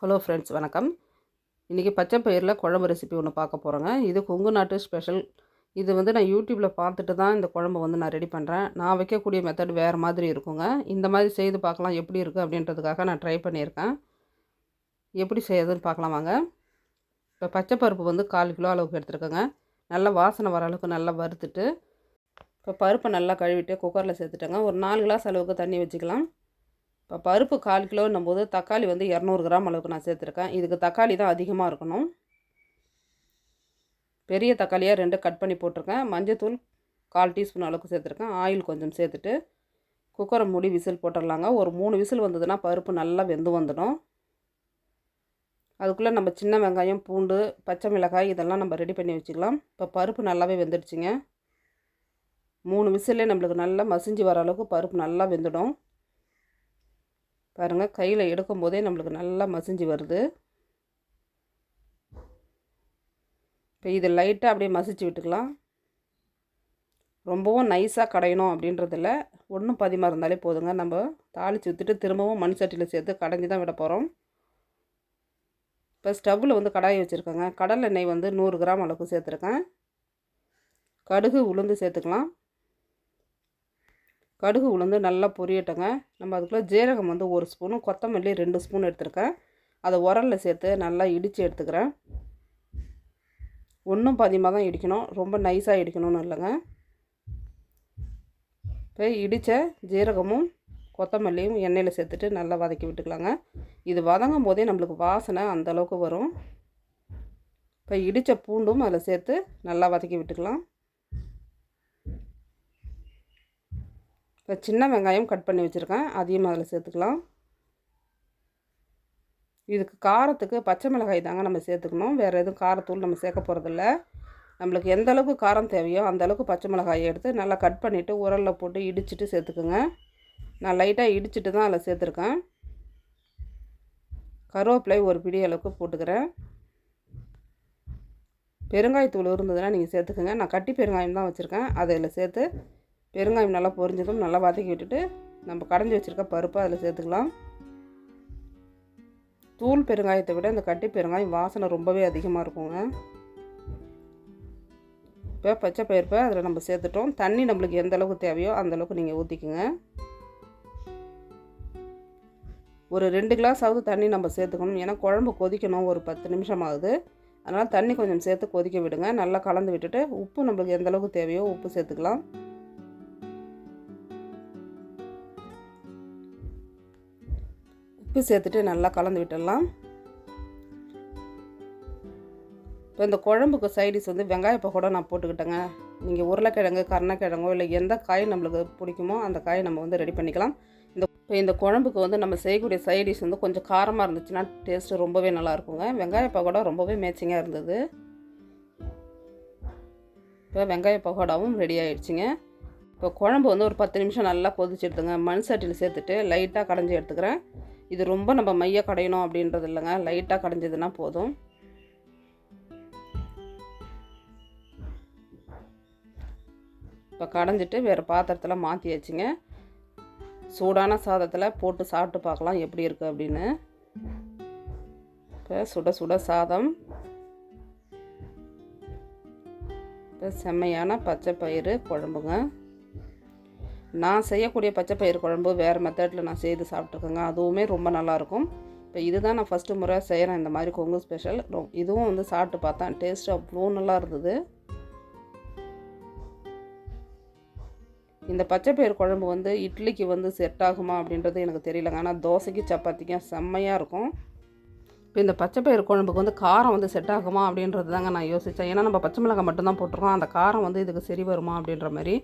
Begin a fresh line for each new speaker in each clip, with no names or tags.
Hello friends, வணக்கம். இன்றைக்கி பச்சை பயிரில் குழம்பு ரெசிபி ஒன்று பார்க்க போகிறேங்க. இது கொங்கு நாட்டு ஸ்பெஷல். இது நான் யூடியூப்பில் பார்த்துட்டு தான் இந்த குழம்பு நான் ரெடி பண்ணுறேன். நான் வைக்கக்கூடிய மெத்தட் வேறு மாதிரி இருக்குங்க. இந்த மாதிரி செய்து பார்க்கலாம் எப்படி இருக்குது அப்படின்றதுக்காக நான் ட்ரை பண்ணியிருக்கேன். எப்படி செய்யறதுன்னு பார்க்கலாம் வாங்க. இப்போ பச்சை பருப்பு 1/4 கிலோ அளவுக்கு எடுத்துருக்கேங்க. நல்லா வாசனை வர அளவுக்கு நல்லா வறுத்துட்டு, இப்போ பருப்பை நல்லா கழுவிட்டு குக்கரில் சேர்த்துட்டேங்க. ஒரு 4 கிளாஸ் அளவுக்கு தண்ணி வச்சுக்கலாம். இப்போ பருப்பு 1/4 கிலோன்னும் போது தக்காளி 200 கிராம் அளவுக்கு நான் சேர்த்துருக்கேன். இதுக்கு தக்காளி தான் அதிகமாக இருக்கணும். பெரிய தக்காளியாக 2 கட் பண்ணி போட்டிருக்கேன். மஞ்சத்தூள் 1/4 டீஸ்பூன் அளவுக்கு சேர்த்துருக்கேன். ஆயில் கொஞ்சம் சேர்த்துட்டு குக்கரை மூடி விசில் போட்டுடலாங்க. ஒரு 3 விசில் வந்ததுன்னா பருப்பு நல்லா வெந்து வந்துடும். அதுக்குள்ளே நம்ம சின்ன வெங்காயம், பூண்டு, பச்சை மிளகாய் இதெல்லாம் நம்ம ரெடி பண்ணி வச்சுக்கலாம். இப்போ பருப்பு நல்லாவே வெந்துடுச்சுங்க. 3 விசிலே நம்மளுக்கு நல்லா மசிஞ்சு வர அளவுக்கு பருப்பு நல்லா வெந்துடும். பாருங்கள், கையில் எடுக்கும் போதே நம்மளுக்கு நல்லா மசிஞ்சு வருது. இப்போ இது லைட்டாக அப்படியே மசிச்சு விட்டுக்கலாம். ரொம்பவும் நைஸாக கடையணும் அப்படின்றதில்ல, ஒன்றும் பதிமாக இருந்தாலே போதுங்க. நம்ம தாளித்து விட்டுட்டு திரும்பவும் மண் சட்டியில் சேர்த்து கடைஞ்சி தான் விட போகிறோம். இப்போ ஸ்டவ்வில் கடாயை வச்சுருக்கேங்க. கடலை எண்ணெய் 100 கிராம் அளவுக்கு சேர்த்துருக்கேன். கடுகு, உளுந்து சேர்த்துக்கலாம். கடுகு, உளுந்து நல்லா பொரியட்டங்க. நம்ம அதுக்குள்ளே ஜீரகம் 1 ஸ்பூனு, கொத்தமல்லி 2 ஸ்பூன் எடுத்துருக்கேன். அதை உரலில் சேர்த்து நல்லா இடித்து எடுத்துக்கிறேன். ஒன்றும் பாதியமாக தான் இடிக்கணும், ரொம்ப நைஸாக இடிக்கணும்னு இல்லைங்க. இப்போ இடித்த ஜீரகமும் கொத்தமல்லியும் எண்ணெயில் சேர்த்துட்டு நல்லா வதக்கி விட்டுக்கலாங்க. இது வதங்கும் போதே நம்மளுக்கு வாசனை அந்தளவுக்கு வரும். இப்போ இடித்த பூண்டும் அதில் சேர்த்து நல்லா வதக்கி விட்டுக்கலாம். இப்போ சின்ன வெங்காயம் கட் பண்ணி வச்சுருக்கேன், அதையும் அதில் சேர்த்துக்கலாம். இதுக்கு காரத்துக்கு பச்சை மிளகாய் தாங்க நம்ம சேர்த்துக்கணும். வேறு எதுவும் காரத்தூள் நம்ம சேர்க்க போகிறதில்ல. நம்மளுக்கு எந்த அளவுக்கு காரம் தேவையோ அந்த அளவுக்கு பச்சை மிளகாயை எடுத்து நல்லா கட் பண்ணிவிட்டு உரலில் போட்டு இடிச்சிட்டு சேர்த்துக்குங்க. நான் லைட்டாக இடிச்சிட்டு தான் அதில் சேர்த்துருக்கேன். கருவேப்பிலை ஒரு பிடி அளவுக்கு போட்டுக்கிறேன். பெருங்காயத்தூள் இருந்ததுன்னா நீங்கள் சேர்த்துக்குங்க. நான் கட்டி பெருங்காயம் தான் வச்சுருக்கேன். அதில் சேர்த்து பெருங்காயம் நல்லா பொரிஞ்சதும் நல்லா வதக்கி விட்டுட்டு நம்ம கடைஞ்சி வச்சுருக்க பருப்பை அதில் சேர்த்துக்கலாம். தூள் பெருங்காயத்தை விட இந்த கட்டி பெருங்காயம் வாசனை ரொம்பவே அதிகமாக இருக்குங்க. இப்போ பச்சை பருப்பை அதில் நம்ம சேர்த்துட்டோம். தண்ணி நம்மளுக்கு எந்த அளவுக்கு தேவையோ அந்தளவுக்கு நீங்கள் ஊற்றிக்குங்க. ஒரு 2 கிளாஸாவது தண்ணி நம்ம சேர்த்துக்கணும். ஏன்னா குழம்பு கொதிக்கணும், ஒரு 10 நிமிஷம் ஆகுது. அதனால் தண்ணி கொஞ்சம் சேர்த்து கொதிக்க விடுங்க. நல்லா கலந்து விட்டுட்டு உப்பு நம்மளுக்கு எந்த அளவுக்கு தேவையோ உப்பு சேர்த்துக்கலாம். உப்பு சேர்த்துட்டு நல்லா கலந்து விட்டுடலாம். இப்போ இந்த குழம்புக்கு சைடிஸ் வெங்காய பக்கோடா நான் போட்டுக்கிட்டேங்க. நீங்கள் உருளைக்கிழங்கு, கருணக்கிழங்கோ இல்லை எந்த காய் நம்மளுக்கு பிடிக்குமோ அந்த காயை நம்ம ரெடி பண்ணிக்கலாம். இந்த குழம்புக்கு நம்ம செய்யக்கூடிய சைடிஸ் கொஞ்சம் காரமாக இருந்துச்சுன்னா டேஸ்ட்டு ரொம்பவே நல்லாயிருக்குங்க. வெங்காய பக்கோடா ரொம்பவே மேட்சிங்காக இருந்தது. இப்போ வெங்காய பக்கோடாவும் ரெடி ஆகிடுச்சிங்க. இப்போ குழம்பு ஒரு 10 நிமிஷம் நல்லா கொதிச்சு எடுத்துங்க. மண் சட்டியில் சேர்த்துட்டு லைட்டாக கடைஞ்சி எடுத்துக்கிறேன். இது ரொம்ப நம்ம மைய கடையணும் அப்படின்றது இல்லைங்க, லைட்டாக கடைஞ்சதுன்னா போதும். இப்போ கடைஞ்சிட்டு வேறு பாத்திரத்தில் மாற்றி வச்சுங்க. சூடான சாதத்தில் போட்டு சாப்பிட்டு பார்க்கலாம் எப்படி இருக்குது அப்படின்னு. இப்போ சுட சுட சாதம், இப்போ செம்மையான பச்சை பயிறு குழம்புங்க. நான் செய்யக்கூடிய பச்சை பயிறு குழம்பு வேறு மெத்தடில் நான் செய்து சாப்பிட்ருக்கேங்க, அதுவுமே ரொம்ப நல்லாயிருக்கும். இப்போ இதுதான் நான் ஃபஸ்ட்டு முறை செய்கிறேன் இந்த மாதிரி கொங்கு ஸ்பெஷல். இதுவும் சாப்பிட்டு பார்த்தேன், டேஸ்ட்டு அவ்வளோ நல்லா இருந்தது. இந்த பச்சை பயிறு குழம்பு இட்லிக்கு செட் ஆகுமா அப்படின்றது எனக்கு தெரியலங்க. ஆனால் தோசைக்கு சப்பாத்திக்கும் செம்மையாக இருக்கும். இப்போ இந்த பச்சை பயிறு குழம்புக்கு காரம் செட் ஆகுமா அப்படின்றது தாங்க நான் யோசித்தேன். ஏன்னா நம்ம பச்சை மிளகாய் மட்டும்தான் போட்டிருக்கோம். அந்த காரம் இதுக்கு சரி வருமா அப்படின்ற மாதிரி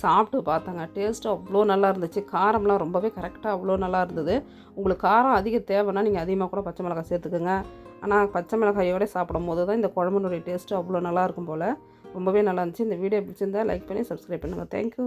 சாப்பிட்டு பார்த்தாங்க. டேஸ்ட்டு அவ்வளோ நல்லா இருந்துச்சு. காரம்லாம் ரொம்பவே கரெக்டாக அவ்வளோ நல்லா இருந்தது. உங்களுக்கு காரம் அதிக தேவைன்னா நீங்கள் அதிகமாக கூட பச்சை மிளகாய் சேர்த்துக்குங்க. ஆனால் பச்சை மிளகாயோட சாப்பிடும் போது தான் இந்த குழம்புனுடைய டேஸ்ட்டு அவ்வளோ நல்லாயிருக்கும் போல். ரொம்பவே நல்லா இருந்துச்சு. இந்த வீடியோ பிடிச்சிருந்தால் லைக் பண்ணி சப்ஸ்கிரைப் பண்ணுங்கள். தேங்க்யூ.